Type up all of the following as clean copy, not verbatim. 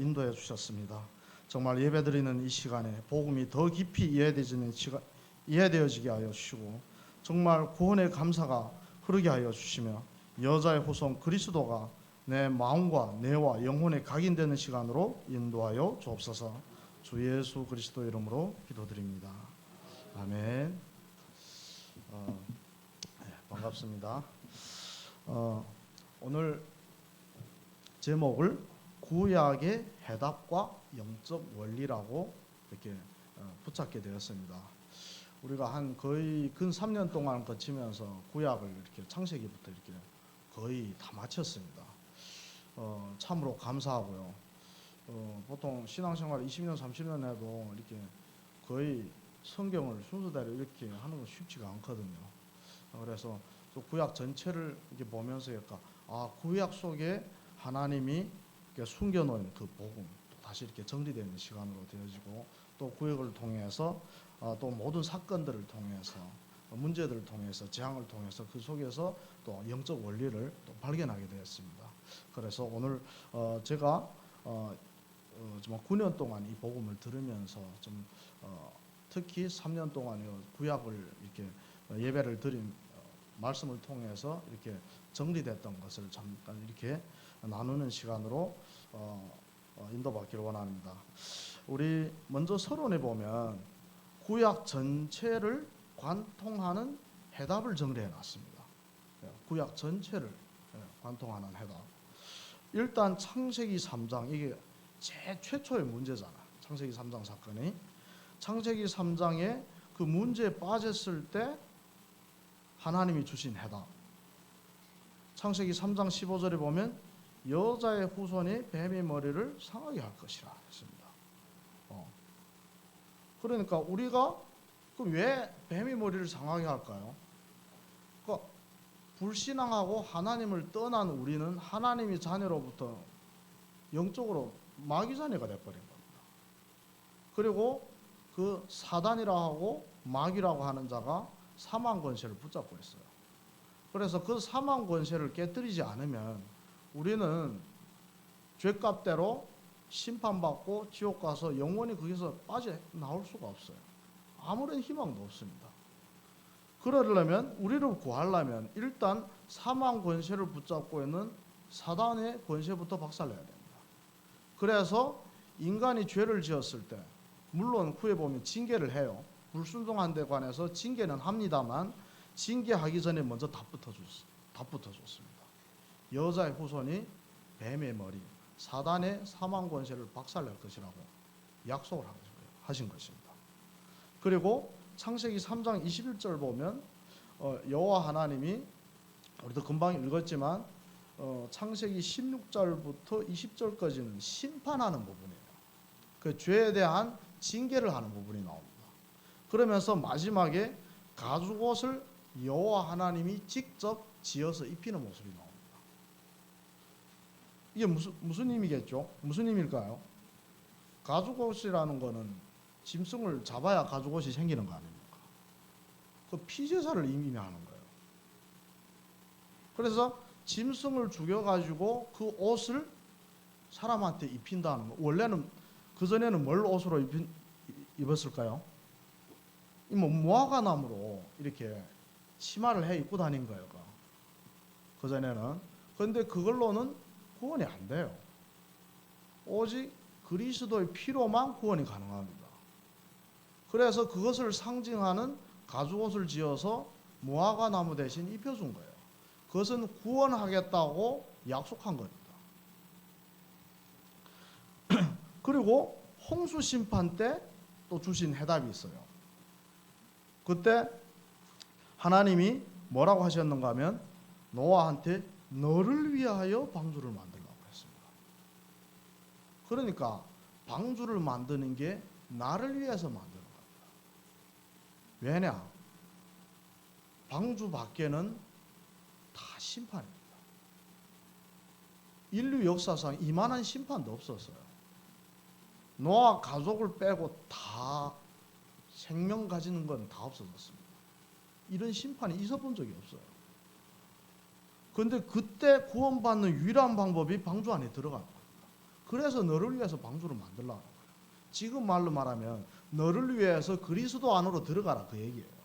인도해 주셨습니다. 정말 예배드리는 이 시간에 복음이 더 깊이 이해되어지게 하여 주시고 정말 구원의 감사가 흐르게 하여 주시며 여자의 후손 그리스도가 내 마음과 뇌와 영혼에 각인되는 시간으로 인도하여 주옵소서. 주 예수 그리스도 이름으로 기도드립니다. 아멘. 반갑습니다. 오늘 제목을 구약의 해답과 영적 원리라고 이렇게 붙잡게 되었습니다. 우리가 한 거의 근 3년 동안 거치면서 구약을 이렇게 창세기부터 이렇게 거의 다 마쳤습니다. 참으로 감사하고요. 보통 신앙생활 20년, 30년 해도 이렇게 거의 성경을 순서대로 이렇게 하는 건 쉽지가 않거든요. 그래서 또 구약 전체를 이렇게 보면서 구약 속에 하나님이 숨겨놓은 그 복음 다시 이렇게 정리되는 시간으로 되어지고 또 구약을 통해서 또 모든 사건들을 통해서 문제들을 통해서 재앙을 통해서 그 속에서 또 영적 원리를 또 발견하게 되었습니다. 그래서 오늘 제가 정말 9년 동안 이 복음을 들으면서 좀 특히 3년 동안 구약을 이렇게 예배를 드린 말씀을 통해서 이렇게 정리됐던 것을 잠깐 이렇게 나누는 시간으로 인도받기를 원합니다. 우리 먼저 서론에 보면 구약 전체를 관통하는 해답을 정리해 놨습니다. 구약 전체를 관통하는 해답. 일단 창세기 3장 이게 최초의 문제잖아. 창세기 3장 사건이 창세기 3장에 그 문제에 빠졌을 때 하나님이 주신 해답. 창세기 3장 15절에 보면 여자의 후손이 뱀의 머리를 상하게 할 것이라 했습니다. 그러니까 우리가 왜 뱀의 머리를 상하게 할까요? 그러니까 불신앙하고 하나님을 떠난 우리는 하나님의 자녀로부터 영적으로 마귀 자녀가 되어버린 겁니다. 그리고 그 사단이라 하고 마귀라고 하는 자가 사망 권세를 붙잡고 있어요. 그래서 그 사망 권세를 깨뜨리지 않으면 우리는 죄값대로 심판받고 지옥 가서 영원히 거기서 빠져나올 수가 없어요. 아무런 희망도 없습니다. 그러려면 우리를 구하려면 일단 사망 권세를 붙잡고 있는 사단의 권세부터 박살내야 됩니다. 그래서 인간이 죄를 지었을 때 물론 후에 보면 징계를 해요. 불순종한 데 관해서 징계는 합니다만 징계하기 전에 먼저 다 붙어줬습니다. 여자의 후손이 뱀의 머리, 사단의 사망 권세를 박살낼 것이라고 약속을 하신 것입니다. 그리고 창세기 3장 21절 보면 여호와 하나님이 우리도 금방 읽었지만 창세기 16절부터 20절까지는 심판하는 부분이에요. 그 죄에 대한 징계를 하는 부분이 나옵니다. 그러면서 마지막에 가죽옷을 여호와 하나님이 직접 지어서 입히는 모습이 나옵니다. 이게 무슨 의미겠죠? 무슨 의미일까요? 가죽옷이라는 거는 짐승을 잡아야 가죽옷이 생기는 거 아닙니까? 그 피제사를 의미하는 거예요. 그래서 짐승을 죽여가지고 그 옷을 사람한테 입힌다는 거. 원래는 그전에는 뭘 옷으로 입었을까요? 무화과 나무로 이렇게 치마를 해 입고 다닌 거예요. 그전에는. 그런데 그걸로는 구원이 안 돼요. 오직 그리스도의 피로만 구원이 가능합니다. 그래서 그것을 상징하는 가죽옷을 지어서 무화과 나무 대신 입혀준 거예요. 그것은 구원하겠다고 약속한 겁니다. 그리고 홍수 심판 때 또 주신 해답이 있어요. 그때 하나님이 뭐라고 하셨는가 하면 노아한테 너를 위하여 방주를 만들라고 했습니다. 그러니까 방주를 만드는 게 나를 위해서 만드는 겁니다. 왜냐? 방주 밖에는 다 심판입니다. 인류 역사상 이만한 심판도 없었어요. 노아 가족을 빼고 다 생명 가지는 건 다 없어졌습니다. 이런 심판이 있어본 적이 없어요. 그런데 그때 구원받는 유일한 방법이 방주 안에 들어가는 겁니다. 그래서 너를 위해서 방주를 만들라는 거예요. 지금 말로 말하면 너를 위해서 그리스도 안으로 들어가라 그 얘기예요.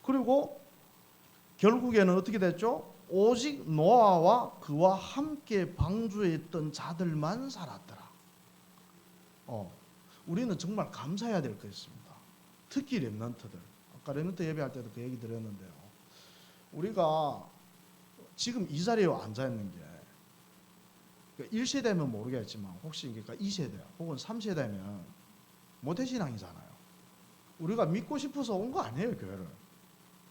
그리고 결국에는 어떻게 됐죠? 오직 노아와 그와 함께 방주에 있던 자들만 살았더라. 우리는 정말 감사해야 될 것입니다. 특히 렘넌트들. 아까 렘넌트 예배할 때도 그 얘기 드렸는데요. 우리가 지금 이 자리에 앉아 있는 게 1세대면 모르겠지만 혹시 그러니까 2세대 혹은 3세대면 모태신앙이잖아요. 우리가 믿고 싶어서 온 거 아니에요, 교회를.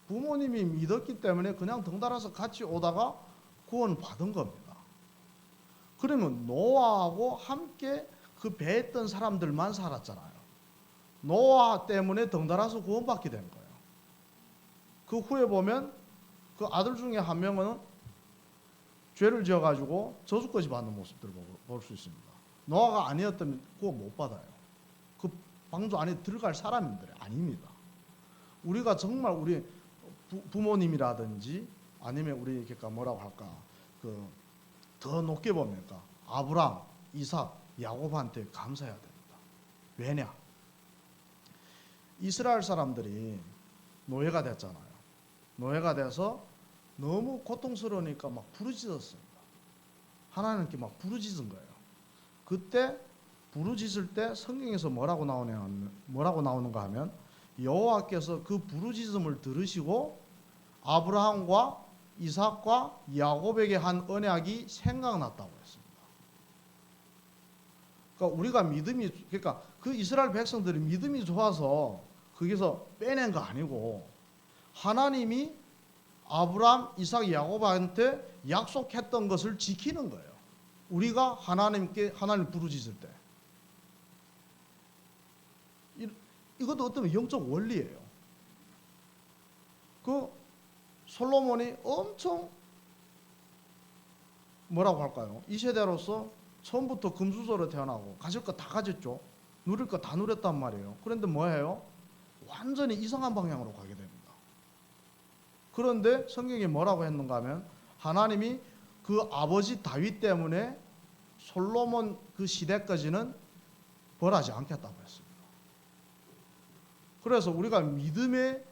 부모님이 믿었기 때문에 그냥 덩달아서 같이 오다가 구원 받은 겁니다. 그러면 노아하고 함께 그 배에 있던 사람들만 살았잖아요. 노아 때문에 덩달아서 구원받게 된 거예요. 그 후에 보면 그 아들 중에 한 명은 죄를 지어가지고 저주까지 받는 모습들을 볼 수 있습니다. 노아가 아니었다면 구원 못 받아요. 그 방주 안에 들어갈 사람들이 아닙니다. 우리가 정말 우리 부모님이라든지 아니면 우리 그러니까 뭐라고 할까 그 더 높게 보면 아브람, 이삭, 야곱한테 감사해야 됩니다. 왜냐? 이스라엘 사람들이 노예가 됐잖아요. 노예가 돼서 너무 고통스러우니까 막 부르짖었습니다. 하나님께 막 부르짖은 거예요. 그때 부르짖을 때 성경에서 뭐라고 나오는가 하면 여호와께서 그 부르짖음을 들으시고 아브라함과 이삭과 야곱에게 한 언약이 생각났다고 했습니다. 그러니까 우리가 그러니까 그 이스라엘 백성들이 믿음이 좋아서 거기서 빼낸 거 아니고 하나님이 아브라함, 이삭, 야곱한테 약속했던 것을 지키는 거예요. 우리가 하나님 부르짖을 때. 이것도 어떤 영적 원리예요. 그 솔로몬이 엄청 뭐라고 할까요? 이 세대로서 처음부터 금수저로 태어나고 가질 거 다 가졌죠. 누릴 거 다 누렸단 말이에요. 그런데 뭐예요? 완전히 이상한 방향으로 가게 됩니다. 그런데 성경이 뭐라고 했는가 하면 하나님이 그 아버지 다윗 때문에 솔로몬 그 시대까지는 벌하지 않겠다고 했습니다. 그래서 우리가 믿음의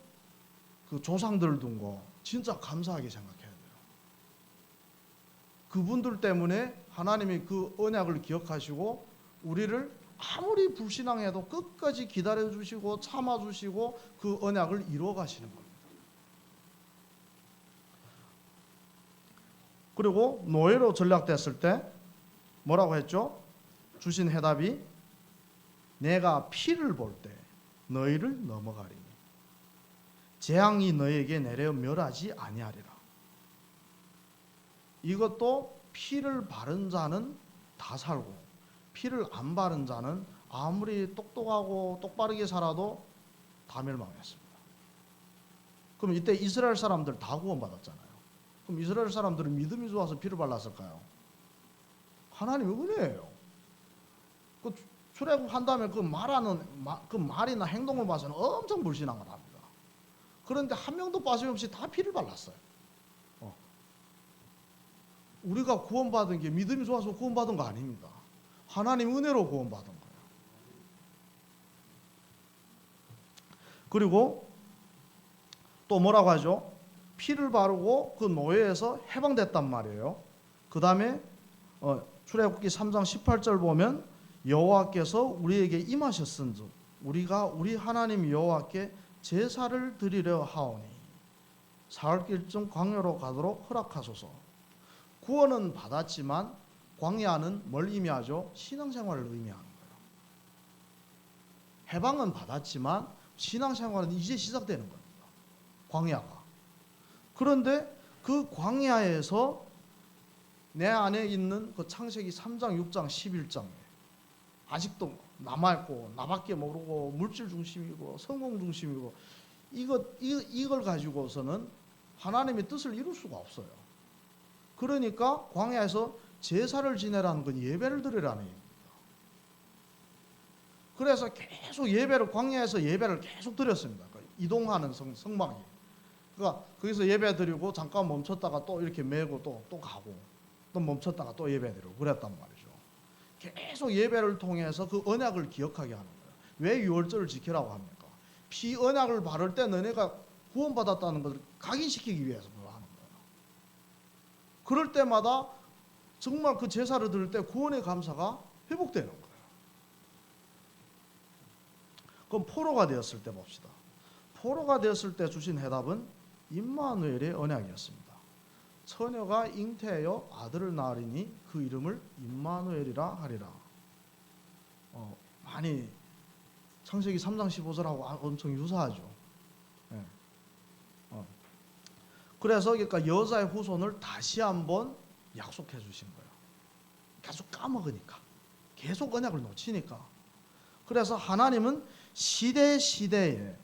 그 조상들 둔 거 진짜 감사하게 생각해야 돼요. 그분들 때문에 하나님이 그 언약을 기억하시고 우리를 아무리 불신앙해도 끝까지 기다려주시고 참아주시고 그 언약을 이루어 가시는 겁니다. 그리고 노예로 전락됐을 때 뭐라고 했죠? 주신 해답이 내가 피를 볼 때 너희를 넘어가리니 재앙이 너희에게 내려 멸하지 아니하리라. 이것도 피를 바른 자는 다 살고 피를 안 바른 자는 아무리 똑똑하고 똑바르게 살아도 다 멸망했습니다. 그럼 이때 이스라엘 사람들 다 구원받았잖아요. 그럼 이스라엘 사람들은 믿음이 좋아서 피를 발랐을까요? 하나님의 은혜예요. 그 출애굽한 다음에 그 말이나 행동을 봐서는 엄청 불신앙을 합니다. 그런데 한 명도 빠짐없이 다 피를 발랐어요. 우리가 구원받은 게 믿음이 좋아서 구원받은 거 아닙니다. 하나님 은혜로 구원받은 거예요. 그리고 또 뭐라고 하죠? 피를 바르고 그 노예에서 해방됐단 말이에요. 그 다음에 출애굽기 3장 18절 보면 여호와께서 우리에게 임하셨은즉 우리가 우리 하나님 여호와께 제사를 드리려 하오니 사흘 길쯤 광야로 가도록 허락하소서. 구원은 받았지만 광야는 뭘 의미하죠? 신앙생활을 의미하는 거예요. 해방은 받았지만 신앙생활은 이제 시작되는 겁니다. 광야가. 그런데 그 광야에서 내 안에 있는 그 창세기 3장, 6장, 11장에 아직도 남아있고 나밖에 모르고 물질 중심이고 성공 중심이고 이걸 가지고서는 하나님의 뜻을 이룰 수가 없어요. 그러니까 광야에서 제사를 지내라는 건 예배를 드리라는 얘기입니다. 그래서 계속 광야에서 예배를 계속 드렸습니다. 이동하는 성막이. 그러니까 거기서 예배 드리고 잠깐 멈췄다가 또 이렇게 메고 또 가고 또 멈췄다가 또 예배드리고 그랬단 말이죠. 계속 예배를 통해서 그 언약을 기억하게 하는 거예요. 왜 유월절을 지키라고 합니까? 피 언약을 바를 때 너네가 구원받았다는 것을 각인시키기 위해서 그걸 하는 거예요. 그럴 때마다 정말 그 제사를 드릴 때 구원의 감사가 회복되는 거예요. 그럼 포로가 되었을 때 봅시다. 포로가 되었을 때 주신 해답은 임마누엘의 언약이었습니다. 처녀가 잉태하여 아들을 낳으리니 그 이름을 임마누엘이라 하리라. 많이 창세기 3장 15절하고 엄청 유사하죠. 네. 그래서 그러니까 여자의 후손을 다시 한번 약속해 주신 거예요. 계속 까먹으니까, 계속 언약을 놓치니까. 그래서 하나님은 시대에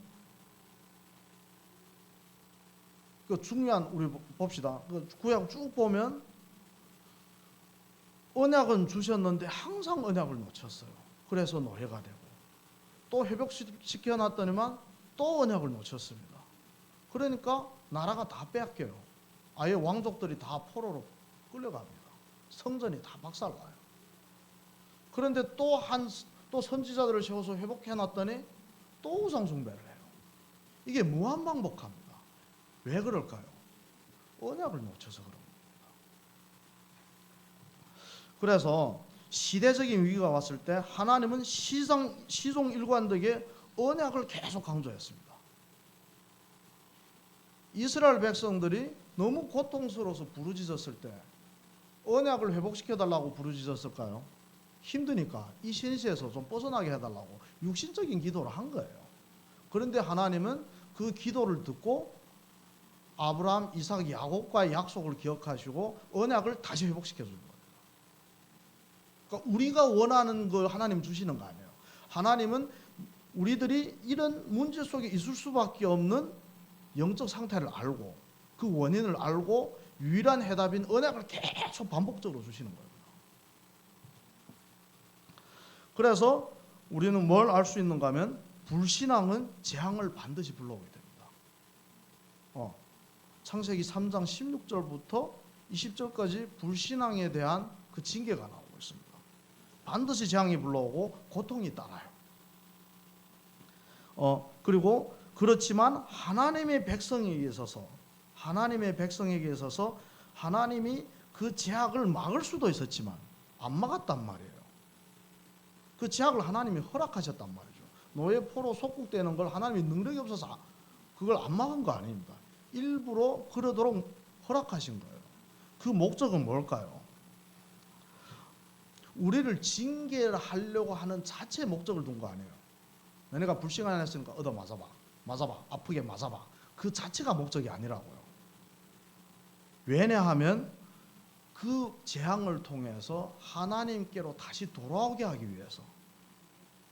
그 중요한, 우리 봅시다. 그 구약 쭉 보면 언약은 주셨는데 항상 언약을 놓쳤어요. 그래서 노예가 되고, 또 회복시켜 놨더니만 또 언약을 놓쳤습니다. 그러니까 나라가 다 뺏겨요. 아예 왕족들이 다 포로로 끌려갑니다. 성전이 다 박살나요. 그런데 또 선지자들을 세워서 회복해 놨더니 또 우상 숭배를 해요. 이게 무한반복합니다. 왜 그럴까요? 언약을 놓쳐서 그런 겁니다. 그래서 시대적인 위기가 왔을 때 하나님은 시종 일관되게 언약을 계속 강조했습니다. 이스라엘 백성들이 너무 고통스러워서 부르짖었을 때 언약을 회복시켜달라고 부르짖었을까요? 힘드니까 이 신세에서 좀 벗어나게 해달라고 육신적인 기도를 한 거예요. 그런데 하나님은 그 기도를 듣고 아브라함, 이삭, 야곱과의 약속을 기억하시고 언약을 다시 회복시켜 주는 거예요. 그러니까 우리가 원하는 걸 하나님 주시는 거 아니에요. 하나님은 우리들이 이런 문제 속에 있을 수밖에 없는 영적 상태를 알고 그 원인을 알고 유일한 해답인 언약을 계속 반복적으로 주시는 거예요. 그래서 우리는 뭘 알 수 있는가 하면 불신앙은 재앙을 반드시 불러오게 됩니다. 창세기 3장 16절부터 20절까지 불신앙에 대한 그 징계가 나오고 있습니다. 반드시 재앙이 불러오고 고통이 따라요. 그리고 그렇지만 하나님의 백성에게 있어서 하나님이 그 제약을 막을 수도 있었지만 안 막았단 말이에요. 그 제약을 하나님이 허락하셨단 말이죠. 노예 포로 속국되는 걸 하나님이 능력이 없어서 그걸 안 막은 거 아닙니다. 일부러 그러도록 허락하신 거예요. 그 목적은 뭘까요? 우리를 징계하려고 하는 자체의 목적을 둔 거 아니에요. 너네가 불신앙 안 했으니까 얻어 맞아봐, 아프게 맞아봐. 그 자체가 목적이 아니라고요. 왜냐하면 그 재앙을 통해서 하나님께로 다시 돌아오게 하기 위해서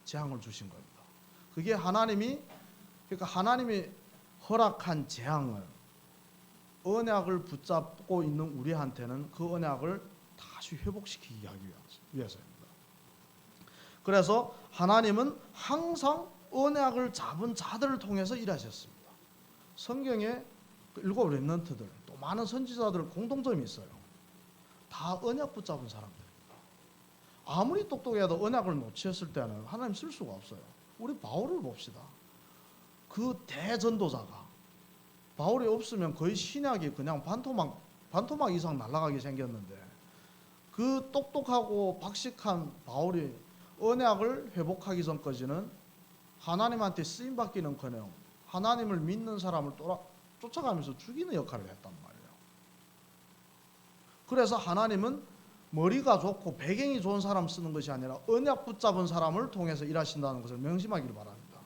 재앙을 주신 겁니다. 그게 하나님이 허락한 재앙을 언약을 붙잡고 있는 우리한테는 그 언약을 다시 회복시키기 하기 위해서입니다. 그래서 하나님은 항상 언약을 잡은 자들을 통해서 일하셨습니다. 성경에 일곱 렘넌트들 또 많은 선지자들 공통점이 있어요. 다 언약 붙잡은 사람들입니다. 아무리 똑똑해도 언약을 놓쳤을 때는 하나님 쓸 수가 없어요. 우리 바울을 봅시다. 그 대전도자가 바울이 없으면 거의 신약이 그냥 반토막 이상 날아가게 생겼는데 그 똑똑하고 박식한 바울이 언약을 회복하기 전까지는 하나님한테 쓰임받기는커녕 하나님을 믿는 사람을 쫓아가면서 죽이는 역할을 했단 말이에요. 그래서 하나님은 머리가 좋고 배경이 좋은 사람 쓰는 것이 아니라 언약 붙잡은 사람을 통해서 일하신다는 것을 명심하기를 바랍니다.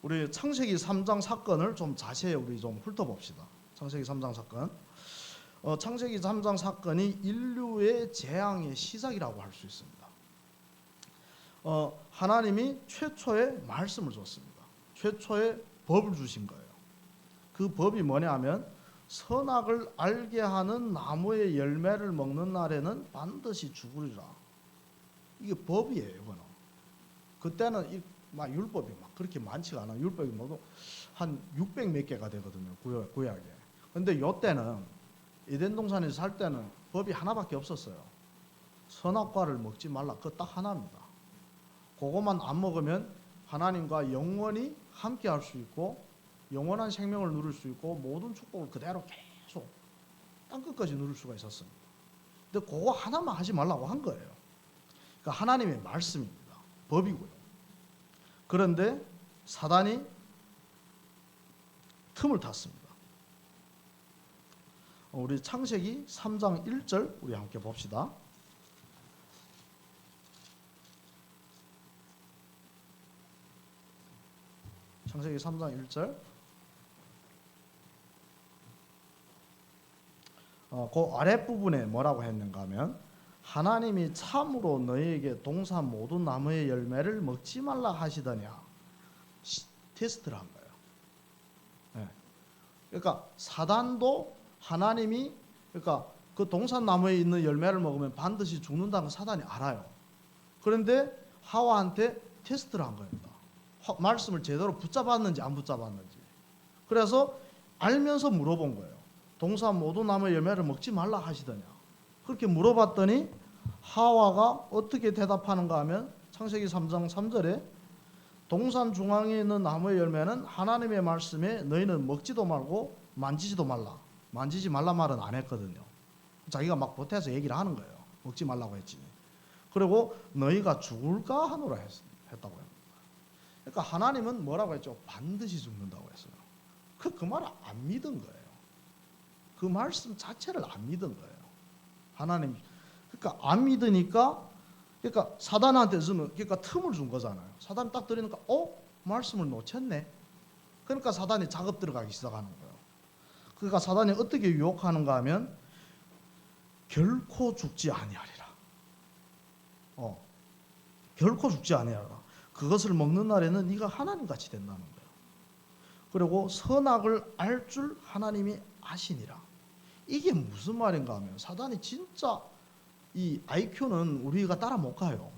우리 창세기 3장 사건을 좀 자세히 우리 좀 훑어봅시다. 창세기 3장 사건. 창세기 3장 사건이 인류의 재앙의 시작이라고 할 수 있습니다. 하나님이 최초의 말씀을 줬습니다. 최초의 법을 주신 거예요. 그 법이 뭐냐 하면 선악을 알게 하는 나무의 열매를 먹는 날에는 반드시 죽으리라. 이게 법이에요. 이거는. 그때는 막 율법이 막 그렇게 많지가 않아요. 율법이 모두 한 600 몇 개가 되거든요. 구약에. 근데 이때는 에덴 동산에서 살 때는 법이 하나밖에 없었어요. 선악과를 먹지 말라. 그거 딱 하나입니다. 그것만 안 먹으면 하나님과 영원히 함께 할 수 있고 영원한 생명을 누릴 수 있고 모든 축복을 그대로 계속 땅끝까지 누릴 수가 있었습니다. 근데 그거 하나만 하지 말라고 한 거예요. 그러니까 하나님의 말씀입니다. 법이고요. 그런데 사단이 틈을 탔습니다. 우리 창세기 3장 1절 우리 함께 봅시다. 창세기 3장 1절. 그 아랫부분에 뭐라고 했는가 하면 하나님이 참으로 너희에게 동산 모든 나무의 열매를 먹지 말라 하시더냐. 테스트를 한 거예요. 네. 그러니까 사단도 하나님이 그러니까 그 동산 나무에 있는 열매를 먹으면 반드시 죽는다는 걸 사단이 알아요. 그런데 하와한테 테스트를 한 겁니다. 말씀을 제대로 붙잡았는지 안 붙잡았는지. 그래서 알면서 물어본 거예요. 동산 모든 나무의 열매를 먹지 말라 하시더냐. 그렇게 물어봤더니 하와가 어떻게 대답하는가 하면 창세기 3장 3절에 동산 중앙에 있는 나무의 열매는 하나님의 말씀에 너희는 먹지도 말고 만지지도 말라. 만지지 말라 말은 안 했거든요. 자기가 막 보태서 얘기를 하는 거예요. 먹지 말라고 했지. 그리고 너희가 죽을까 하노라 했다고 합니다. 그러니까 하나님은 뭐라고 했죠? 반드시 죽는다고 했어요. 그 말을 안 믿은 거예요. 그 말씀 자체를 안 믿은 거예요. 하나님, 그러니까 안 믿으니까, 그러니까 사단한테서는 그러니까 틈을 준 거잖아요. 사단 딱 들으니까, 말씀을 놓쳤네. 그러니까 사단이 작업 들어가기 시작하는 거예요. 그러니까 사단이 어떻게 유혹하는가 하면 결코 죽지 아니하리라. 결코 죽지 아니하리라. 그것을 먹는 날에는 네가 하나님 같이 된다는 거예요. 그리고 선악을 알 줄 하나님이 아시니라. 이게 무슨 말인가 하면 사단이 진짜 이 IQ는 우리가 따라 못 가요.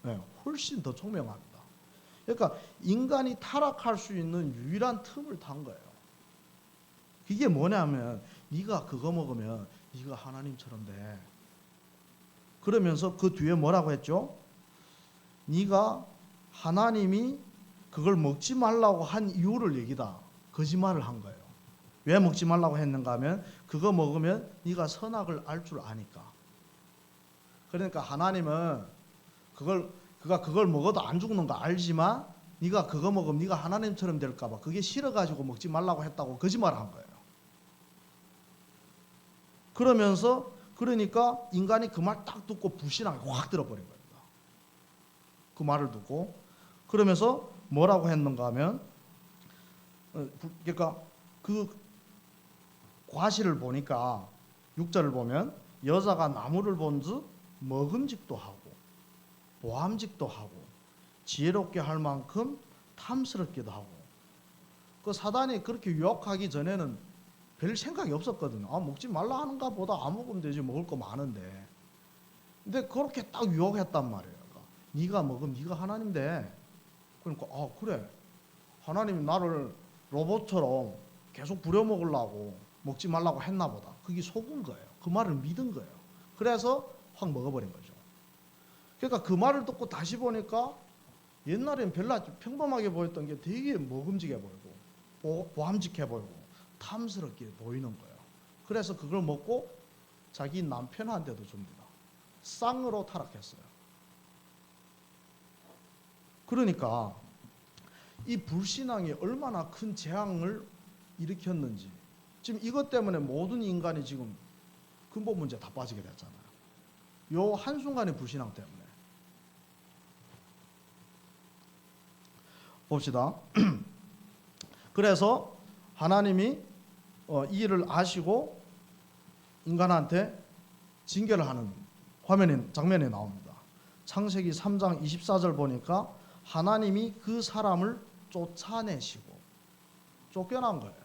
네, 훨씬 더 총명합니다. 그러니까 인간이 타락할 수 있는 유일한 틈을 탄 거예요. 이게 뭐냐면 네가 그거 먹으면 네가 하나님처럼 돼. 그러면서 그 뒤에 뭐라고 했죠? 네가 하나님이 그걸 먹지 말라고 한 이유를 얘기다. 거짓말을 한 거예요. 왜 먹지 말라고 했는가 하면 그거 먹으면 네가 선악을 알 줄 아니까. 그러니까 하나님은 그걸 먹어도 안 죽는 거 알지만 네가 그거 먹으면 네가 하나님처럼 될까 봐 그게 싫어가지고 먹지 말라고 했다고 거짓말을 한 거예요. 그러면서 그러니까 인간이 그 말 딱 듣고 불신앙이 확 들어버린 겁니다. 그 말을 듣고 그러면서 뭐라고 했는가 하면 그러니까 그 과실을 보니까 6절을 보면 여자가 나무를 본즉 먹음직도 하고 보암직도 하고 지혜롭게 할 만큼 탐스럽기도 하고 그 사단이 그렇게 유혹하기 전에는 별 생각이 없었거든요. 먹지 말라 하는가 보다 안 먹으면 되지 먹을 거 많은데. 근데 그렇게 딱 유혹했단 말이에요. 그러니까 네가 먹으면 네가 하나님 돼. 그러니까 그래. 하나님이 나를 로봇처럼 계속 부려먹으려고 먹지 말라고 했나 보다. 그게 속은 거예요. 그 말을 믿은 거예요. 그래서 확 먹어버린 거죠. 그러니까 그 말을 듣고 다시 보니까 옛날엔 별로 평범하게 보였던 게 되게 먹음직해 보이고 보암직해 보이고 탐스럽게 보이는 거예요. 그래서 그걸 먹고 자기 남편한테도 줍니다. 쌍으로 타락했어요. 그러니까 이 불신앙이 얼마나 큰 재앙을 일으켰는지 지금 이것 때문에 모든 인간이 지금 근본 문제 다 빠지게 됐잖아요. 요 한순간의 불신앙 때문에. 봅시다. 그래서 하나님이 이 일을 아시고 인간한테 징계를 하는 장면이 나옵니다. 창세기 3장 24절 보니까 하나님이 그 사람을 쫓아내시고 쫓겨난 거예요.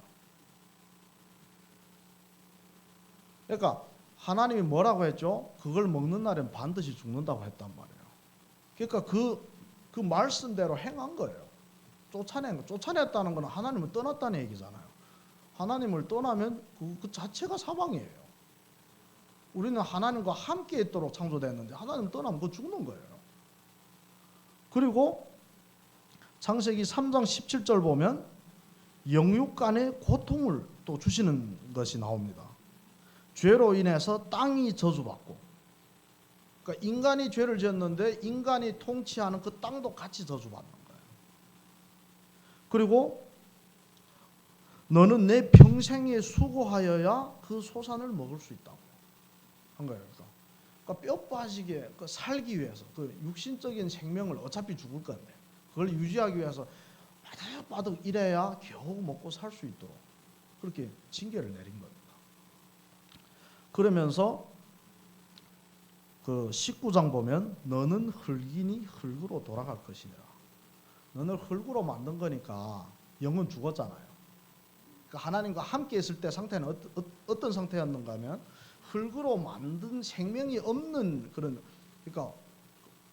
그러니까 하나님이 뭐라고 했죠? 그걸 먹는 날엔 반드시 죽는다고 했단 말이에요. 그러니까 그 말씀대로 행한 거예요. 쫓아냈다는 건 하나님을 떠났다는 얘기잖아요. 하나님을 떠나면 그 자체가 사망이에요. 우리는 하나님과 함께 있도록 창조됐는데 하나님 떠나면 그거 죽는 거예요. 그리고 창세기 3장 17절 보면 영육 간의 고통을 또 주시는 것이 나옵니다. 죄로 인해서 땅이 저주받고, 그러니까 인간이 죄를 지었는데 인간이 통치하는 그 땅도 같이 저주받는 거예요. 그리고 너는 내 평생에 수고하여야 그 소산을 먹을 수 있다고 한 거예요. 그러니까 뼈 빠지게 살기 위해서 그 육신적인 생명을 어차피 죽을 건데 그걸 유지하기 위해서 바득바득 일해야 겨우 먹고 살 수 있도록 그렇게 징계를 내린 겁니다. 그러면서 그 19장 보면 너는 흙이니 흙으로 돌아갈 것이니라. 너는 흙으로 만든 거니까 영은 죽었잖아요. 그러니까 하나님과 함께 있을 때 상태는 어떤 상태였는가 하면 흙으로 만든 생명이 없는 그런, 그러니까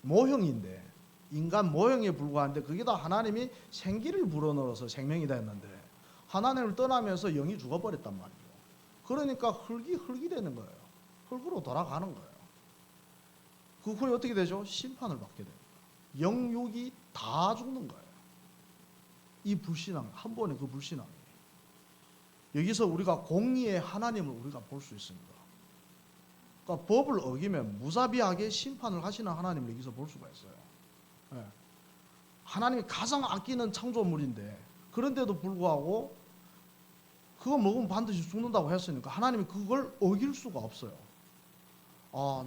모형인데 인간 모형에 불과한데 그게 다 하나님이 생기를 불어넣어서 생명이 됐는데 하나님을 떠나면서 영이 죽어버렸단 말이죠. 그러니까 흙이 되는 거예요. 흙으로 돌아가는 거예요. 그 후에 어떻게 되죠? 심판을 받게 됩니다. 영육이 다 죽는 거예요. 이 불신앙, 한 번의 그 불신앙. 여기서 우리가 공의의 하나님을 우리가 볼 수 있습니다. 그러니까 법을 어기면 무자비하게 심판을 하시는 하나님을 여기서 볼 수가 있어요. 네. 하나님이 가장 아끼는 창조물인데 그런데도 불구하고 그거 먹으면 반드시 죽는다고 했으니까 하나님이 그걸 어길 수가 없어요.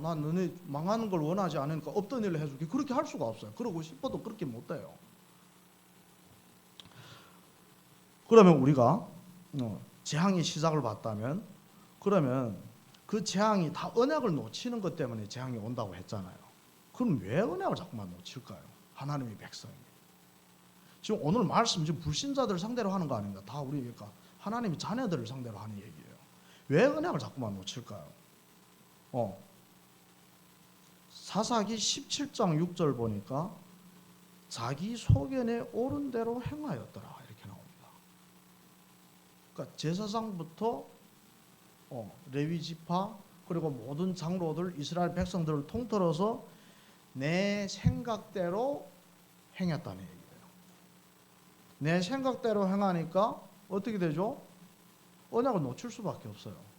난 너네 망하는 걸 원하지 않으니까 없던 일을 해줄게. 그렇게 할 수가 없어요. 그러고 싶어도 그렇게 못 돼요. 그러면 우리가 재앙의 시작을 봤다면 그러면 그 재앙이 다 언약을 놓치는 것 때문에 재앙이 온다고 했잖아요. 그럼 왜 언약을 자꾸만 놓칠까요? 하나님의 백성이. 지금 오늘 말씀 지금 불신자들을 상대로 하는 거 아닙니다. 다 우리 그러니까 하나님의 자녀들을 상대로 하는 얘기예요. 왜 언약을 자꾸만 놓칠까요? 사사기 17장 6절 보니까 자기 소견에 옳은 대로 행하였더라 이렇게 나옵니다. 그러니까 제사장부터 레위 지파 그리고 모든 장로들 이스라엘 백성들을 통틀어서 내 생각대로 행했다는 얘기예요. 내 생각대로 행하니까 어떻게 되죠? 언약을 놓칠 수밖에 없어요.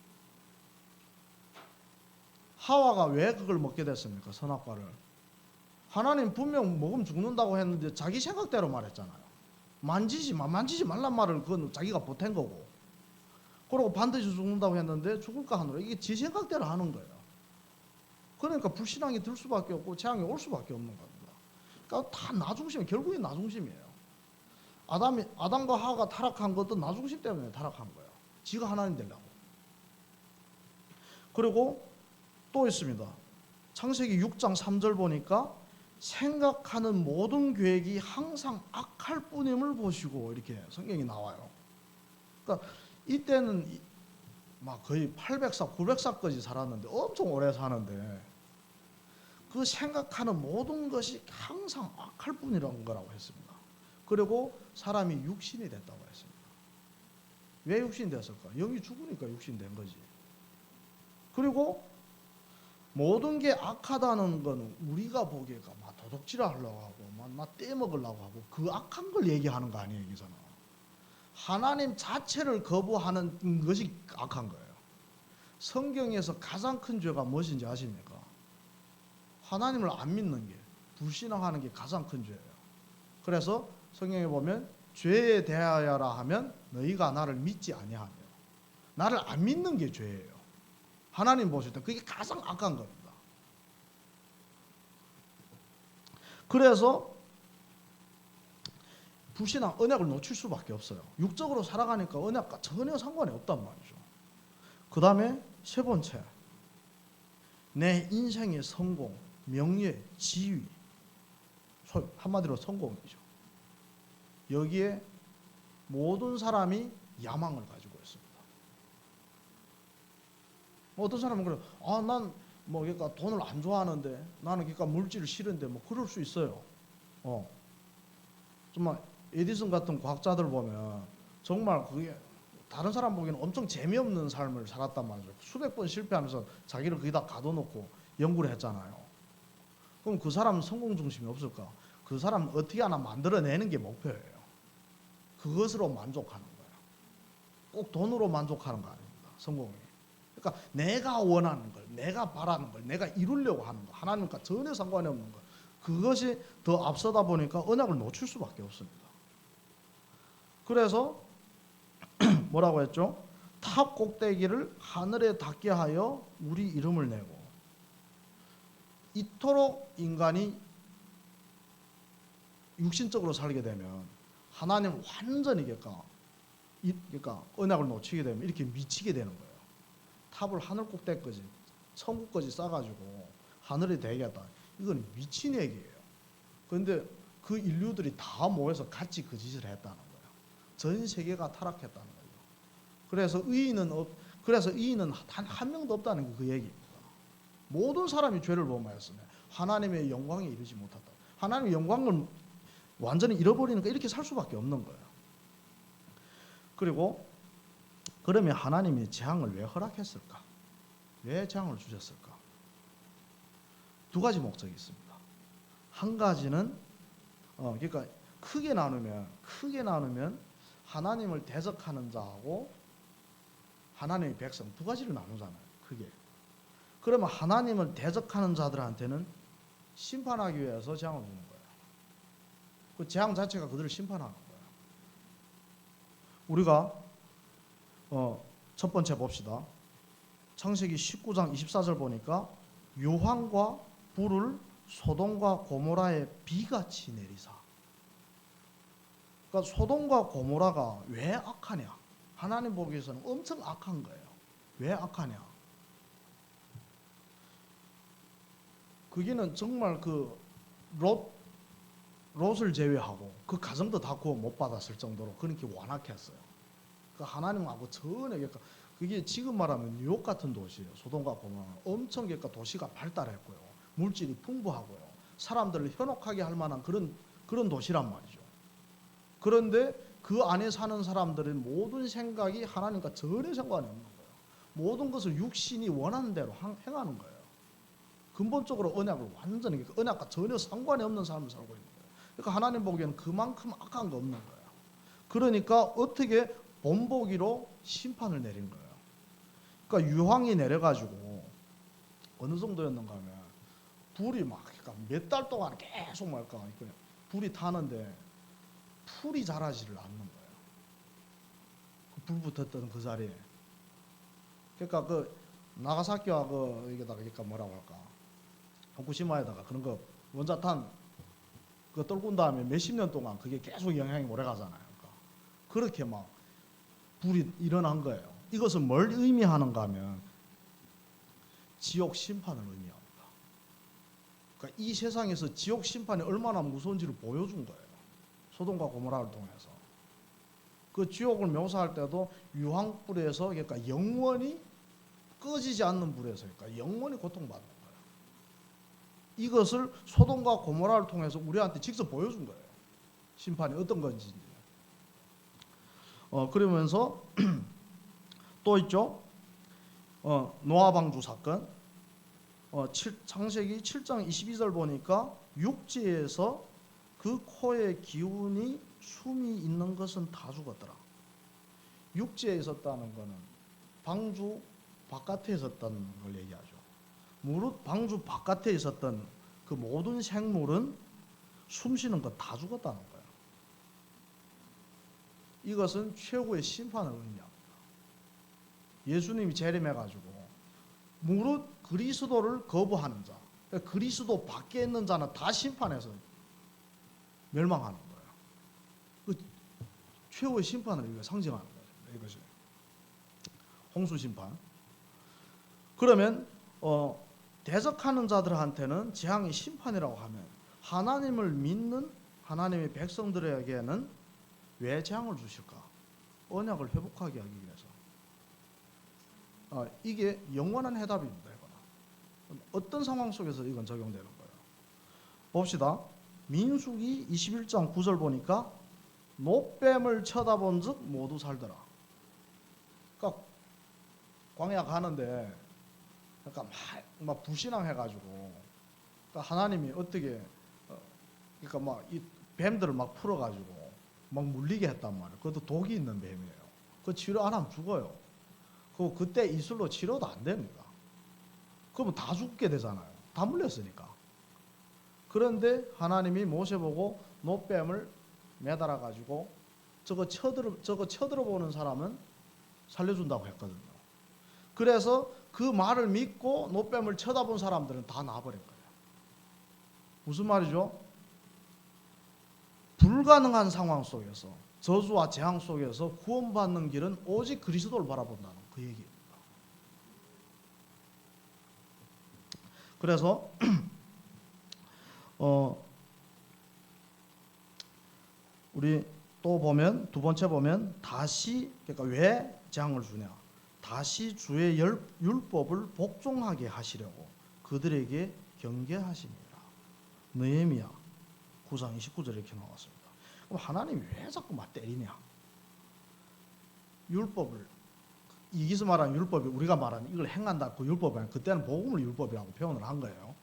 하와가 왜 그걸 먹게 됐습니까? 선악과를. 하나님 분명 먹으면 죽는다고 했는데 자기 생각대로 말했잖아요. 만지지 말란 말을 그건 자기가 보탠 거고. 그리고 반드시 죽는다고 했는데 죽을까 하노라. 이게 지 생각대로 하는 거예요. 그러니까 불신앙이 들 수밖에 없고 재앙이 올 수밖에 없는 겁니다. 그러니까 다 나 중심이에요. 결국엔 나 중심이에요. 아담과 하와가 타락한 것도 나 중심 때문에 타락한 거예요. 지가 하나님 되려고. 그리고 또 있습니다. 창세기 6장 3절 보니까 생각하는 모든 계획이 항상 악할 뿐임을 보시고 이렇게 성경이 나와요. 그러니까 이때는 막 거의 800살, 900살까지 살았는데 엄청 오래 사는데 그 생각하는 모든 것이 항상 악할 뿐이라는 거라고 했습니다. 그리고 사람이 육신이 됐다고 했습니다. 왜 육신이 됐을까? 영이 죽으니까 육신이 된 거지. 그리고 모든 게 악하다는 건 우리가 보기에 막 도둑질 하려고 하고 막 떼먹으려고 하고 그 악한 걸 얘기하는 거 아니에요, 여기서는. 하나님 자체를 거부하는 것이 악한 거예요. 성경에서 가장 큰 죄가 무엇인지 아십니까? 하나님을 안 믿는 게, 불신앙하는 게 가장 큰 죄예요. 그래서 성경에 보면 죄에 대하여라 하면 너희가 나를 믿지 아니하며, 나를 안 믿는 게 죄예요. 하나님 보실 때 그게 가장 악한 겁니다. 그래서 불신앙, 언약을 놓칠 수밖에 없어요. 육적으로 살아가니까 언약과 전혀 상관이 없단 말이죠. 그 다음에 세 번째, 내 인생의 성공, 명예, 지위, 한마디로 성공이죠. 여기에 모든 사람이 야망을 가지고 있습니다. 어떤 사람은 그래, 난 그러니까 돈을 안 좋아하는데, 나는 그러니까 물질을 싫은데, 그럴 수 있어요. 정말 에디슨 같은 과학자들 보면 정말 그게 다른 사람 보기에는 엄청 재미없는 삶을 살았단 말이죠. 수백 번 실패하면서 자기를 거기다 가둬놓고 연구를 했잖아요. 그럼 그 사람은 성공 중심이 없을까? 그 사람은 어떻게 하나 만들어내는 게 목표예요. 그것으로 만족하는 거예요. 꼭 돈으로 만족하는 거 아닙니다. 성공이. 그러니까 내가 원하는 걸, 내가 바라는 걸, 내가 이루려고 하는 거, 하나님과 전혀 상관이 없는 거, 그것이 더 앞서다 보니까 언약을 놓칠 수밖에 없습니다. 그래서 뭐라고 했죠? 탑 꼭대기를 하늘에 닿게 하여 우리 이름을 내고, 이토록 인간이 육신적으로 살게 되면 하나님 완전히 그러니까 언약을 놓치게 되면 이렇게 미치게 되는 거예요. 탑을 하늘 꼭대기까지 천국까지 쌓아가지고 하늘에 대겠다. 이건 미친 얘기예요. 그런데 그 인류들이 다 모여서 같이 그 짓을 했다는 거예요. 전 세계가 타락했다는 거예요. 그래서 의인은 단 한 명도 없다는 게 그 얘기입니다. 모든 사람이 죄를 범하였으면 하나님의 영광에 이르지 못한다. 하나님의 영광을 완전히 잃어버리니까 이렇게 살 수밖에 없는 거예요. 그리고 그러면 하나님이 재앙을 왜 허락했을까? 왜 재앙을 주셨을까? 두 가지 목적이 있습니다. 한 가지는 그러니까 크게 나누면 하나님을 대적하는 자하고 하나님의 백성 두 가지를 나누잖아요. 크게. 그러면 하나님을 대적하는 자들한테는 심판하기 위해서 재앙을 주는 거예요. 그 재앙 자체가 그들을 심판하는 거예요. 우리가 첫 번째 봅시다. 창세기 19장 24절 보니까 유황과 불을 소돔과 고모라에 비같이 내리사. 그러니까 소돔과 고모라가 왜 악하냐? 하나님 보기에서는 엄청 악한 거예요. 왜 악하냐? 거기는 정말 그 롯을 제외하고 그 가정도 다 구원 못 받았을 정도로 그렇게 완악했어요. 그 하나님하고 전혀 그러니까 그게 지금 말하면 뉴욕 같은 도시예요. 소돔과 고모라 엄청 그러니까 도시가 발달했고요, 물질이 풍부하고요, 사람들을 현혹하게 할 만한 그런 도시란 말이죠. 그런데 그 안에 사는 사람들의 모든 생각이 하나님과 전혀 상관이 없는 거예요. 모든 것을 육신이 원하는 대로 행하는 거예요. 근본적으로 언약을 완전히 언약과 전혀 상관이 없는 삶을 살고 있는 거예요. 그러니까 하나님 보기에는 그만큼 악한 거 없는 거예요. 그러니까 어떻게 본보기로 심판을 내린 거예요. 그러니까 유황이 내려가지고 어느 정도였는가 하면 불이 막 그러니까 몇 달 동안 계속 말까 불이 타는데 풀이 자라지를 않는 거예요. 그 불 붙었던 그 자리에. 그러니까 그 나가사키와 여기다가 그러니까 뭐라고 할까? 후쿠시마에다가 그런 거 원자탄 그 떨군 다음에 몇십 년 동안 그게 계속 영향이 오래 가잖아요. 그러니까 그렇게 막 불이 일어난 거예요. 이것은 뭘 의미하는가 하면 지옥 심판을 의미합니다. 그러니까 이 세상에서 지옥 심판이 얼마나 무서운지를 보여준 거예요. 소돔과 고모라를 통해서. 그 지옥을 묘사할 때도 유황불에서 그러니까 영원히 꺼지지 않는 불에서 그러니까 영원히 고통받는 거예요. 이것을 소돔과 고모라를 통해서 우리한테 직접 보여준 거예요. 심판이 어떤 건지. 그러면서 또 있죠. 노아 방주 사건. 창세기 7장 22절 보니까 육지에서 그 코에 기운이 숨이 있는 것은 다 죽었더라. 육지에 있었다는 것은 방주 바깥에 있었다는 걸 얘기하죠. 무릇 방주 바깥에 있었던 그 모든 생물은 숨쉬는 것 다 죽었다는 거예요. 이것은 최고의 심판을 의미합니다. 예수님이 재림해가지고 무릇 그리스도를 거부하는 자, 그러니까 그리스도 밖에 있는 자는 다 심판해서 멸망하는 거예요. 그 최후의 심판을 상징하는 거예요. 이것이 홍수 심판. 그러면 대적하는 자들한테는 재앙이 심판이라고 하면 하나님을 믿는 하나님의 백성들에게는 왜 재앙을 주실까? 언약을 회복하게 하기 위해서. 이게 영원한 해답입니다. 이거는. 어떤 상황 속에서 이건 적용되는 거예요. 봅시다. 민수기 21장 9절 보니까 노뱀을 쳐다본 즉 모두 살더라. 광야 가는데 그러니까 막 불신앙해가지고 그러니까 하나님이 어떻게 그러니까 막 이 뱀들을 막 풀어가지고 막 물리게 했단 말이에요. 그것도 독이 있는 뱀이에요. 그 치료 안 하면 죽어요. 그때 이슬로 치료도 안 됩니다. 그러면 다 죽게 되잖아요. 다 물렸으니까. 그런데 하나님이 모세 보고 노뱀을 매달아 가지고 저거 쳐들어보는 사람은 살려준다고 했거든요. 그래서 그 말을 믿고 노뱀을 쳐다본 사람들은 다 나와버린 거예요. 무슨 말이죠? 불가능한 상황 속에서, 저주와 재앙 속에서 구원받는 길은 오직 그리스도를 바라본다는 그 얘기입니다. 그래서 우리 또 보면 두 번째 보면 다시, 그러니까 왜 재앙을 주냐? 다시 주의 율법을 복종하게 하시려고 그들에게 경계하심이라. 느헤미야 9장 29절에 이렇게 나왔습니다. 그럼 하나님이 왜 자꾸 막 때리냐? 율법을, 여기서 말하는 율법이 우리가 말하는 이걸 행한다 그 율법이 아니라 그때는 복음을 율법이라고 표현을 한 거예요.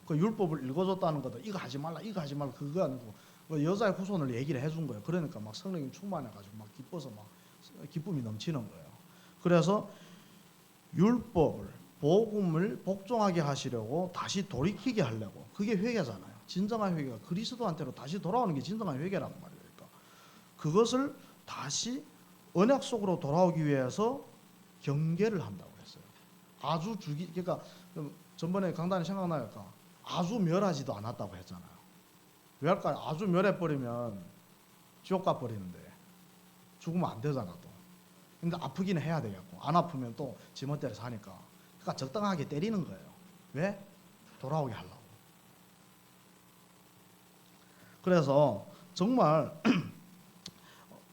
그 율법을 읽어줬다는 것도 이거 하지 말라 이거 하지 말라 그거 아니고 그 여자의 후손을 얘기를 해준 거예요. 그러니까 막 성령이 충만해가지고 막 기뻐서 막 기쁨이 넘치는 거예요. 그래서 율법을 복음을 복종하게 하시려고 다시 돌이키게 하려고, 그게 회개잖아요. 진정한 회개가 그리스도한테로 다시 돌아오는 게 진정한 회개란 말이에요. 그러니까 그것을 다시 언약 속으로 돌아오기 위해서 경계를 한다고 했어요. 아주 그러니까 전번에 강단이 생각나요. 아주 멸하지도 않았다고 했잖아요. 왜 할까요? 아주 멸해버리면 지옥 가버리는데 죽으면 안 되잖아 또. 근데 아프기는 해야 되겠고 안 아프면 또 지멋대로 사니까. 그러니까 적당하게 때리는 거예요. 왜? 돌아오게 하려고. 그래서 정말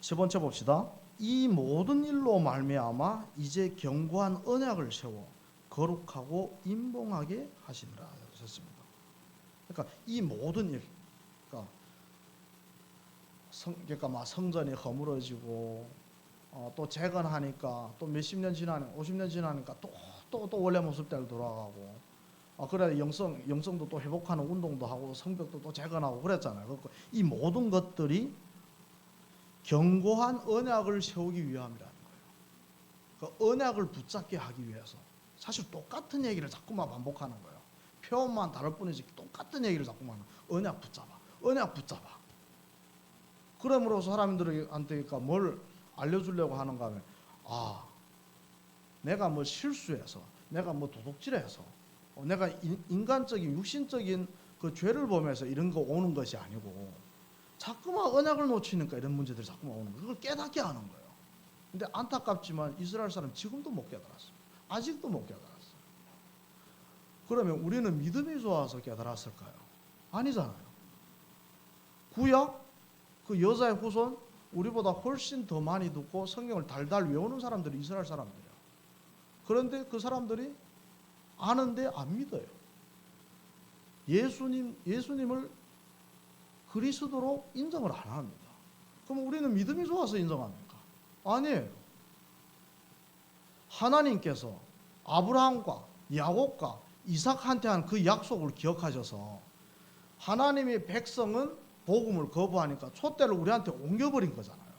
세 번째 봅시다. 이 모든 일로 말미암아 이제 견고한 언약을 세워 거룩하고 인봉하게 하시니라 하셨습니다. 그러니까 이 모든 일, 그러니까 막 성전이 허물어지고 또 재건하니까 또 몇십 년 지나니 50년 지나니까 또 원래 모습대로 돌아가고 그래 영성도 또 회복하는 운동도 하고 성벽도 또 재건하고 그랬잖아요. 그러니까 이 모든 것들이 견고한 언약을 세우기 위함이라는 거예요. 그 언약을 붙잡게 하기 위해서 사실 똑같은 얘기를 자꾸만 반복하는 거예요. 표현만 다를 뿐이지 똑같은 얘기를 자꾸만 하는 거예요. 언약 붙잡아, 언약 붙잡아. 그러므로 사람들한테 뭘 알려주려고 하는가 하면 내가 뭐 실수해서, 내가 뭐 도둑질해서, 내가 인간적인 육신적인 그 죄를 범해서 이런 거 오는 것이 아니고 자꾸만 언약을 놓치니까 이런 문제들이 자꾸만 오는 거예요. 그걸 깨닫게 하는 거예요. 근데 안타깝지만 이스라엘 사람 지금도 못 깨달았어요. 아직도 못 깨달았어요. 그러면 우리는 믿음이 좋아서 깨달았을까요? 아니잖아요. 구약 그 여자의 후손 우리보다 훨씬 더 많이 듣고 성경을 달달 외우는 사람들이 이스라엘 사람들이에요. 그런데 그 사람들이 아는데 안 믿어요. 예수님을 그리스도로 인정을 안 합니다. 그럼 우리는 믿음이 좋아서 인정합니까? 아니에요. 하나님께서 아브라함과 야곱과 이삭한테 한 그 약속을 기억하셔서 하나님의 백성은 복음을 거부하니까 촛대를 우리한테 옮겨버린 거잖아요.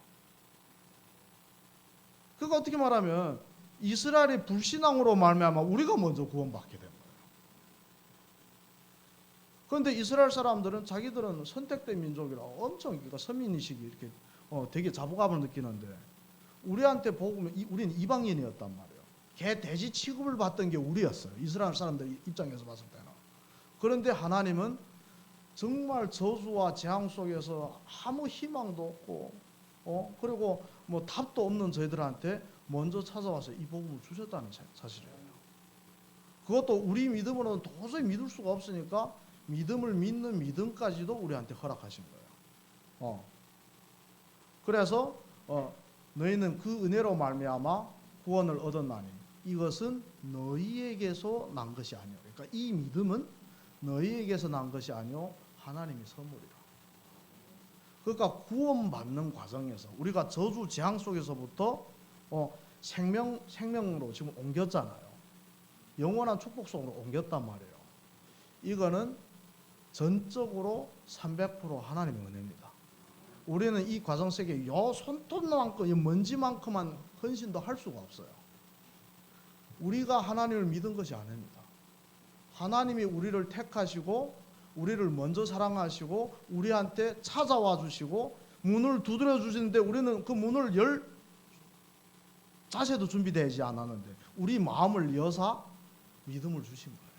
그러니까 어떻게 말하면 이스라엘의 불신앙으로 말미암아 우리가 먼저 구원받게 된 거예요. 그런데 이스라엘 사람들은 자기들은 선택된 민족이라 엄청 그러니까 서민의식이 이렇게 되게 자부감을 느끼는데 우리한테 복음은 우리는 이방인이었단 말이에요. 개 돼지 취급을 받던 게 우리였어요. 이스라엘 사람들 입장에서 봤을 때는. 그런데 하나님은 정말 저주와 재앙 속에서 아무 희망도 없고 그리고 뭐 답도 없는 저희들한테 먼저 찾아와서 이 복음을 주셨다는 사실이에요. 그것도 우리 믿음으로는 도저히 믿을 수가 없으니까 믿음을 믿는 믿음까지도 우리한테 허락하신 거예요. 그래서 너희는 그 은혜로 말미암아 구원을 얻었나니 이것은 너희에게서 난 것이 아니오. 그러니까 이 믿음은 너희에게서 난 것이 아니오 하나님의 선물이라. 그러니까 구원받는 과정에서 우리가 저주 재앙 속에서부터 생명으로 지금 옮겼잖아요. 영원한 축복 속으로 옮겼단 말이에요. 이거는 전적으로 300% 하나님의 은혜입니다. 우리는 이 과정 속에 요 손톱만큼, 이 먼지만큼만 헌신도 할 수가 없어요. 우리가 하나님을 믿은 것이 아닙니다. 하나님이 우리를 택하시고 우리를 먼저 사랑하시고 우리한테 찾아와 주시고 문을 두드려 주시는데 우리는 그 문을 열 자세도 준비되지 않았는데 우리 마음을 여사 믿음을 주신 거예요.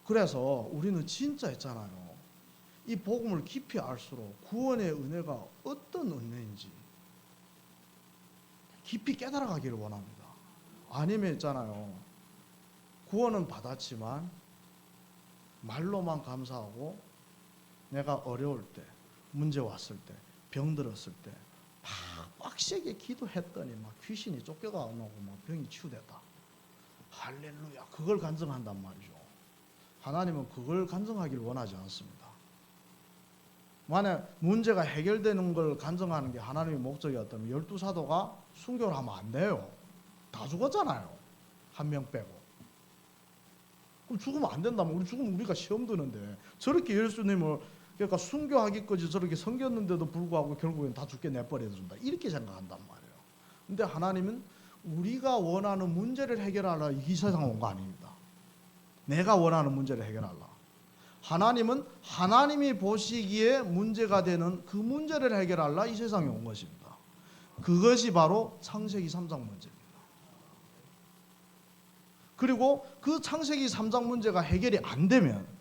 그래서 우리는 진짜 있잖아요. 이 복음을 깊이 알수록 구원의 은혜가 어떤 은혜인지 깊이 깨달아가기를 원합니다. 아니면 있잖아요. 구원은 받았지만 말로만 감사하고 내가 어려울 때, 문제 왔을 때, 병 들었을 때 막 빡세게 기도했더니 막 귀신이 쫓겨가 오고 막 병이 치유됐다. 할렐루야. 그걸 간증한단 말이죠. 하나님은 그걸 간증하기를 원하지 않습니다. 만약 문제가 해결되는 걸 간증하는 게 하나님의 목적이었다면 12사도가 순교를 하면 안 돼요. 다 죽었잖아요. 한 명 빼고. 그럼 죽으면 안 된다면 우리 죽으면 우리가 시험 드는데 저렇게 예수님을 그러니까 순교하기까지 저렇게 섬겼는데도 불구하고 결국엔 다 죽게 내버려준다. 이렇게 생각한단 말이에요. 근데 하나님은 우리가 원하는 문제를 해결하려 이 세상 온 거 아닙니다. 내가 원하는 문제를 해결하려. 하나님은 하나님이 보시기에 문제가 되는 그 문제를 해결하려 이 세상에 온 것입니다. 그것이 바로 창세기 3장 문제입니다. 그리고 그 창세기 3장 문제가 해결이 안 되면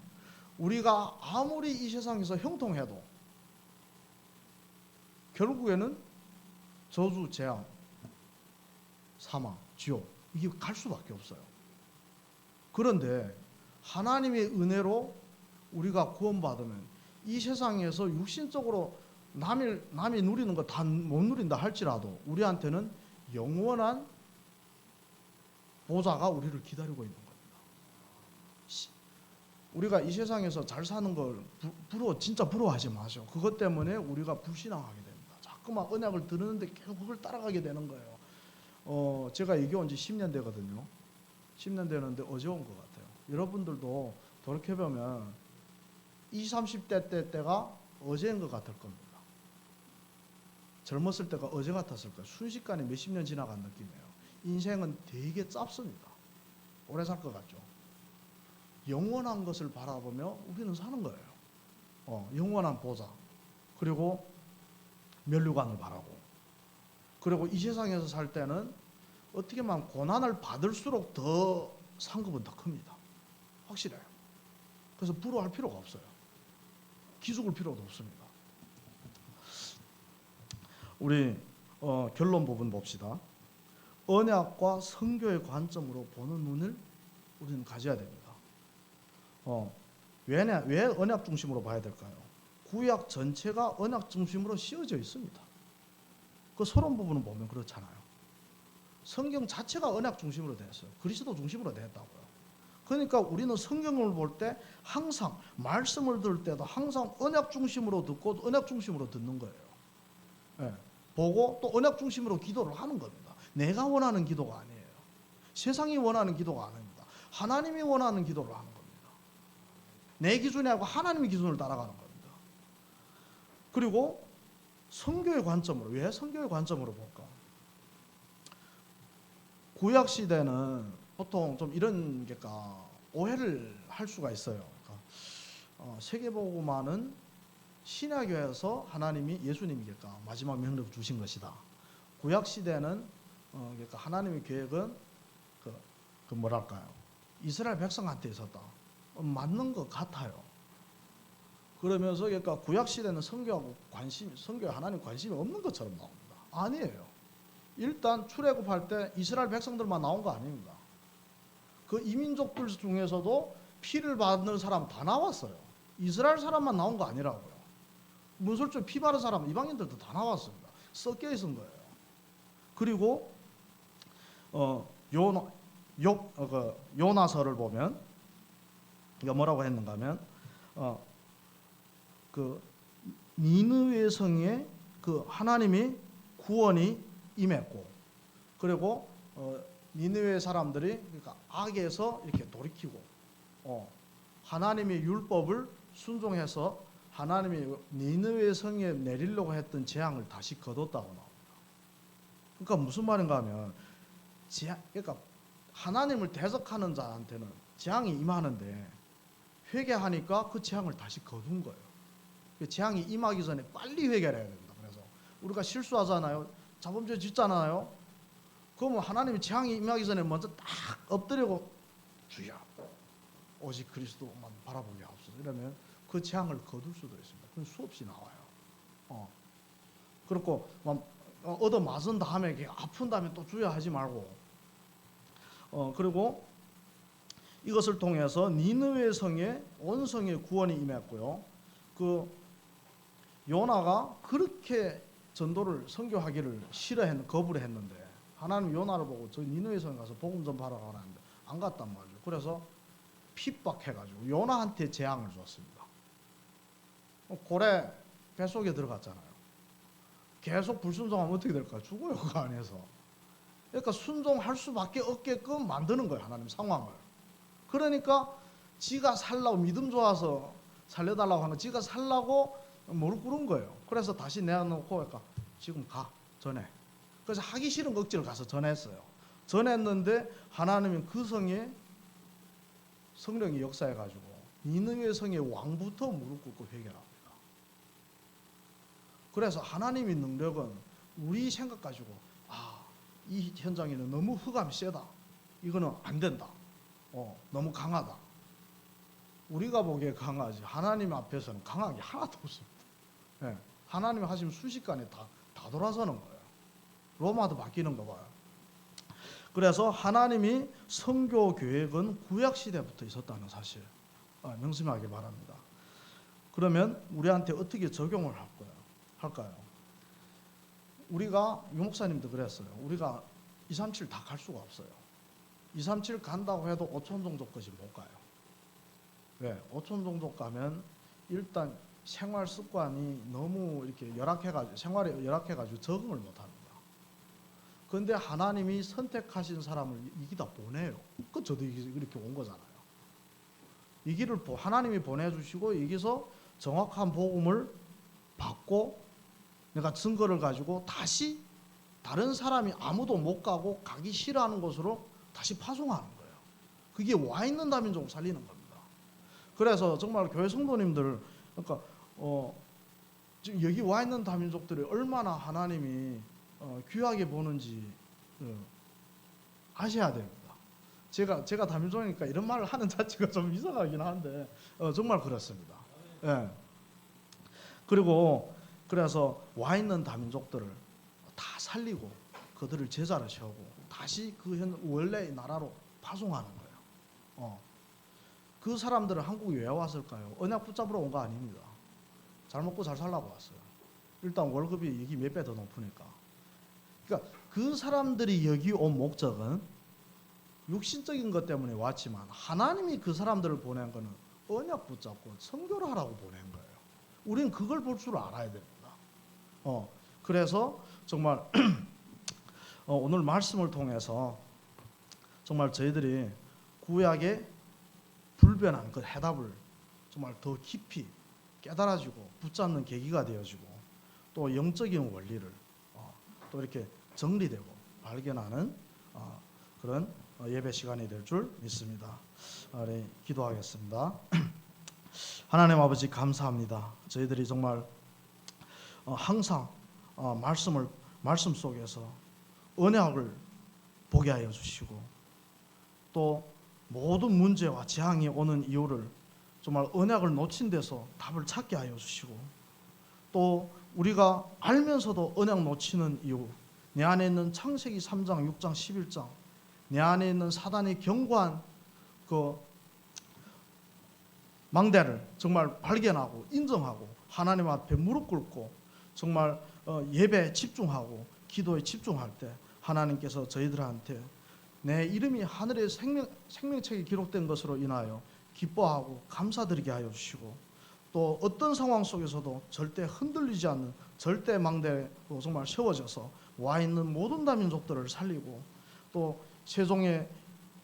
우리가 아무리 이 세상에서 형통해도 결국에는 저주, 재앙, 사망, 지옥 이게 갈 수밖에 없어요. 그런데 하나님의 은혜로 우리가 구원받으면 이 세상에서 육신적으로 남이 누리는 거 다 못 누린다 할지라도 우리한테는 영원한 보좌가 우리를 기다리고 있는 겁니다. 우리가 이 세상에서 잘 사는 걸 진짜 부러워하지 마세요. 그것 때문에 우리가 불신앙하게 됩니다. 자꾸만 언약을 들었는데 계속 그걸 따라가게 되는 거예요. 제가 이게 온 지 10년 되거든요. 10년 되는데 어제 온 것 같아요. 여러분들도 돌이켜보면 20, 30대 때가 어제인 것 같을 겁니다. 젊었을 때가 어제 같았을 거예요. 순식간에 몇십 년 지나간 느낌이에요. 인생은 되게 짧습니다. 오래 살 것 같죠. 영원한 것을 바라보며 우리는 사는 거예요. 영원한 보좌, 그리고 면류관을 바라고, 그리고 이 세상에서 살 때는 어떻게 보면 고난을 받을수록 더 상급은 더 큽니다. 확실해요. 그래서 부러워할 필요가 없어요. 기죽을 필요도 없습니다. 우리 결론 부분 봅시다. 언약과 선교의 관점으로 보는 눈을 우리는 가져야 됩니다. 왜 언약 중심으로 봐야 될까요? 구약 전체가 언약 중심으로 씌워져 있습니다. 그 서론 부분은 보면 그렇잖아요. 성경 자체가 언약 중심으로 되었어요. 그리스도 중심으로 되었다고요. 그러니까 우리는 성경을 볼 때 항상 말씀을 들을 때도 항상 언약 중심으로 듣고 언약 중심으로 듣는 거예요. 네. 보고 또 언약 중심으로 기도를 하는 겁니다. 내가 원하는 기도가 아니에요. 세상이 원하는 기도가 아닙니다. 하나님이 원하는 기도를 하는 겁니다. 내 기준이 아니고 하나님의 기준을 따라가는 겁니다. 그리고 선교의 관점으로, 왜 선교의 관점으로 볼까? 구약 시대는 보통 좀 이런 오해를 할 수가 있어요. 그러니까 세계복음화는 신약교회에서 하나님이 예수님이 마지막 명령을 주신 것이다. 구약 시대는 그러니까 하나님의 계획은 그 뭐랄까요? 이스라엘 백성한테 있었다. 맞는 것 같아요. 그러면서 그러니까 구약 시대는 선교에 하나님 관심이 없는 것처럼 나옵니다. 아니에요. 일단 출애굽할 때 이스라엘 백성들만 나온 거 아닙니다. 그 이민족들 중에서도 피를 받는 사람 다 나왔어요. 이스라엘 사람만 나온 거 아니라고요. 문설주 피 바른 사람 이방인들도 다 나왔습니다. 섞여 있은 거예요. 그리고 요나서를 보면 이거 뭐라고 했는가 하면 그 니느웨 성에 그 하나님이 구원이 임했고, 그리고 니느웨 사람들이 그러니까 악에서 이렇게 돌이키고 하나님의 율법을 순종해서 하나님이 니느웨 성에 내리려고 했던 재앙을 다시 거뒀다고 나옵니다. 그러니까 무슨 말인가 하면 그러니까 하나님을 대적하는 자한테는 재앙이 임하는데 회개하니까 그 재앙을 다시 거둔 거예요. 재앙이 임하기 전에 빨리 회개를 해야 됩니다. 그래서 우리가 실수하잖아요. 자범죄 짓잖아요. 그러면 하나님이 재앙이 임하기 전에 먼저 딱 엎드리고 주여 오직 그리스도만 바라보게 하옵소서 이러면 그 재앙을 거둘 수도 있습니다. 그건 수없이 나와요. 그렇고 얻어 맞은 다음에 아픈 다음에 또 주여 하지 말고 그리고 이것을 통해서 니느웨 성에 온 성에 구원이 임했고요. 그 요나가 그렇게 전도를 선교하기를 거부를 했는데 하나님 요나를 보고 저 니느웨 성에 가서 복음 전파하러 가라는데 안 갔단 말이에요. 그래서 핍박해가지고 요나한테 재앙을 줬습니다. 고래 뱃속에 들어갔잖아요. 계속 불순종하면 어떻게 될까요? 죽어요, 그 안에서. 그러니까 순종할 수밖에 없게끔 만드는 거예요, 하나님 상황을. 그러니까 지가 살라고 믿음 좋아서 살려달라고 하는 거 지가 살라고 무릎 꿇은 거예요. 그래서 다시 내어놓고 그러니까 지금 가 전해. 그래서 하기 싫은 거 억지로 가서 전했어요. 전했는데 하나님은 그 성에 성령이 역사해가지고 니느웨 성의 왕부터 무릎 꿇고 회개합니다. 그래서 하나님의 능력은 우리 생각 가지고 이 현장에는 너무 흑암이 세다. 이거는 안 된다. 너무 강하다. 우리가 보기에 강하지 하나님 앞에서는 강한 게 하나도 없습니다. 네. 하나님 하시면 순식간에 다 돌아서는 거예요. 로마도 바뀌는 거 봐요. 그래서 하나님이 선교 계획은 구약 시대부터 있었다는 사실 명심하기 바랍니다. 그러면 우리한테 어떻게 적용을 할까요? 우리가 유 목사님도 그랬어요. 우리가 237 다 갈 수가 없어요. 237 간다고 해도 5천 종족까지 못 가요. 왜? 5천 종족 가면 일단 생활 습관이 너무 이렇게 생활이 열악해가지고 적응을 못합니다. 그런데 하나님이 선택하신 사람을 이 길 다 보내요. 그 저도 이렇게 온 거잖아요. 이 길을 하나님이 보내주시고 여기서 정확한 복음을 받고 내가 증거를 가지고 다시 다른 사람이 아무도 못 가기 싫어하는 곳으로 다시 파송하는 거예요. 그게 와 있는 다민족 살리는 겁니다. 그래서 정말 교회 성도님들 그러니까 지금 여기 와 있는 다민족들이 얼마나 하나님이 귀하게 보는지 아셔야 됩니다. 제가 다민족이니까 이런 말을 하는 자체가 좀 이상하긴 한데 정말 그렇습니다. 예. 그리고 그래서 와 있는 다민족들을 다 살리고 그들을 제자로 세우고 다시 그 원래의 나라로 파송하는 거예요. 그 사람들은 한국에 왜 왔을까요? 언약 붙잡으러 온 거 아닙니다. 잘 먹고 잘 살라고 왔어요. 일단 월급이 여기 몇 배 더 높으니까. 그러니까 그 사람들이 여기 온 목적은 육신적인 것 때문에 왔지만 하나님이 그 사람들을 보낸 거는 언약 붙잡고 선교를 하라고 보낸 거예요. 우리는 그걸 볼 줄 알아야 됩니다. 그래서 정말 오늘 말씀을 통해서 정말 저희들이 구약의 불변한 그 해답을 정말 더 깊이 깨달아지고 붙잡는 계기가 되어지고 또 영적인 원리를 또 이렇게 정리되고 발견하는 그런 예배 시간이 될 줄 믿습니다. 네, 기도하겠습니다. 하나님 아버지 감사합니다. 저희들이 정말 항상 말씀 속에서 언약을 보게 하여 주시고 또 모든 문제와 재앙이 오는 이유를 정말 언약을 놓친 데서 답을 찾게 하여 주시고 또 우리가 알면서도 언약 놓치는 이유 내 안에 있는 창세기 3장, 6장, 11장 내 안에 있는 사단의 견고한 그 망대를 정말 발견하고 인정하고 하나님 앞에 무릎 꿇고 정말 예배에 집중하고 기도에 집중할 때 하나님께서 저희들한테 내 이름이 하늘의 생명책에 기록된 것으로 인하여 기뻐하고 감사드리게 하여 주시고 또 어떤 상황 속에서도 절대 흔들리지 않는 절대 망대로 정말 세워져서 와 있는 모든 다민족들을 살리고 또 세종의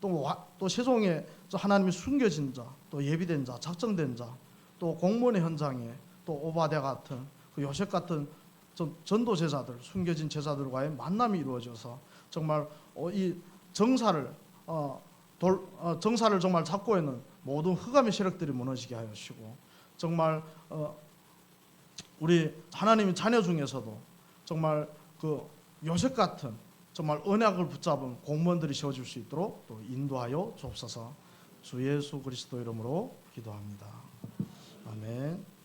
또 세종의 하나님이 숨겨진 자, 또 예비된 자, 작정된 자, 또 공문의 현장에 또 오바댜 같은 그 요셉 같은 전도 제자들, 숨겨진 제자들과의 만남이 이루어져서 정말 이 정사를 정사를 정말 잡고 있는 모든 흑암의 세력들이 무너지게 하시고 정말 우리 하나님의 자녀 중에서도 정말 그 요셉 같은 정말 언약을 붙잡은 공무원들이 세워질 수 있도록 또 인도하여 주옵소서. 주 예수 그리스도 이름으로 기도합니다. 아멘.